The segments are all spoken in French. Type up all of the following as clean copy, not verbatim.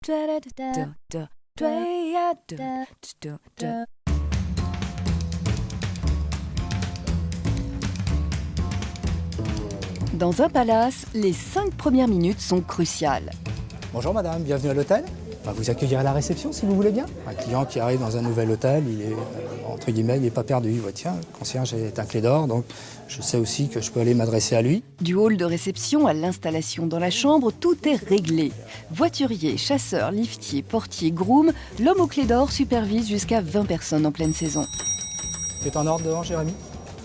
Dans un palace, les 5 premières minutes sont cruciales. Bonjour madame, bienvenue à l'hôtel. On va vous accueillir à la réception si vous voulez bien. Un client qui arrive dans un nouvel hôtel, il est, entre guillemets, il n'est pas perdu. Il voit, tiens, le concierge est un clé d'or, donc je sais aussi que je peux aller m'adresser à lui. Du hall de réception à l'installation dans la chambre, tout est réglé. Voiturier, chasseur, liftier, portier, groom, l'homme aux clés d'or supervise jusqu'à 20 personnes en pleine saison. Tu es en ordre dehors, Jérémy?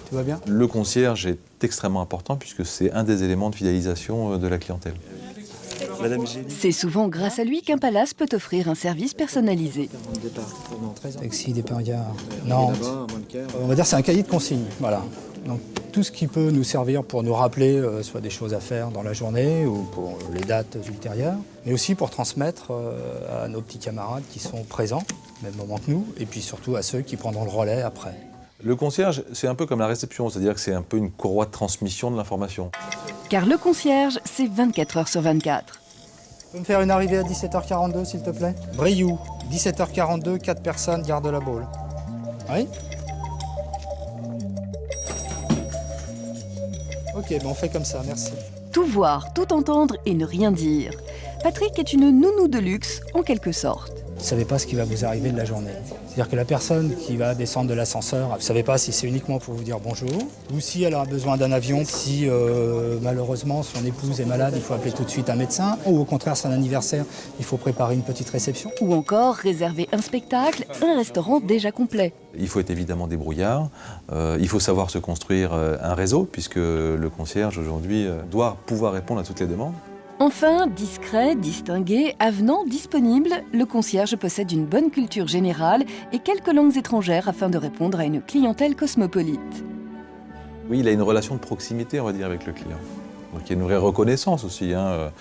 Tout va bien? Le concierge est extrêmement important puisque c'est un des éléments de fidélisation de la clientèle. C'est souvent grâce à lui qu'un palace peut offrir un service personnalisé. Taxi, dépanneur, Nantes. On va dire c'est un cahier de consignes, voilà. Donc tout ce qui peut nous servir pour nous rappeler soit des choses à faire dans la journée ou pour les dates ultérieures, mais aussi pour transmettre à nos petits camarades qui sont présents, au même moment que nous, et puis surtout à ceux qui prendront le relais après. Le concierge, c'est un peu comme la réception, c'est-à-dire que c'est un peu une courroie de transmission de l'information. Car le concierge, c'est 24 heures sur 24. Tu peux me faire une arrivée à 17h42, s'il te plaît? Brioude, 17h42, 4 personnes, gare de la Baule. Oui? Ok, ben on fait comme ça, merci. Tout voir, tout entendre et ne rien dire. Patrick est une nounou de luxe, en quelque sorte. Vous ne savez pas ce qui va vous arriver de la journée. C'est-à-dire que la personne qui va descendre de l'ascenseur, vous ne savez pas si c'est uniquement pour vous dire bonjour, ou si elle a besoin d'un avion, si malheureusement son épouse est malade, il faut appeler tout de suite un médecin, ou au contraire c'est un anniversaire, il faut préparer une petite réception. Ou encore réserver un spectacle, un restaurant déjà complet. Il faut être évidemment débrouillard, il faut savoir se construire un réseau puisque le concierge aujourd'hui doit pouvoir répondre à toutes les demandes. Enfin, discret, distingué, avenant, disponible, le concierge possède une bonne culture générale et quelques langues étrangères afin de répondre à une clientèle cosmopolite. Oui, il a une relation de proximité, on va dire, avec le client. Donc il y a une vraie reconnaissance aussi, il y a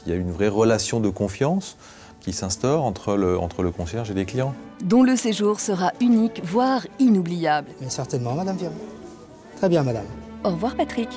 une vraie relation de confiance qui s'instaure entre le concierge et les clients. Dont le séjour sera unique, voire inoubliable. Mais certainement, madame Viron. Très bien, madame. Au revoir, Patrick.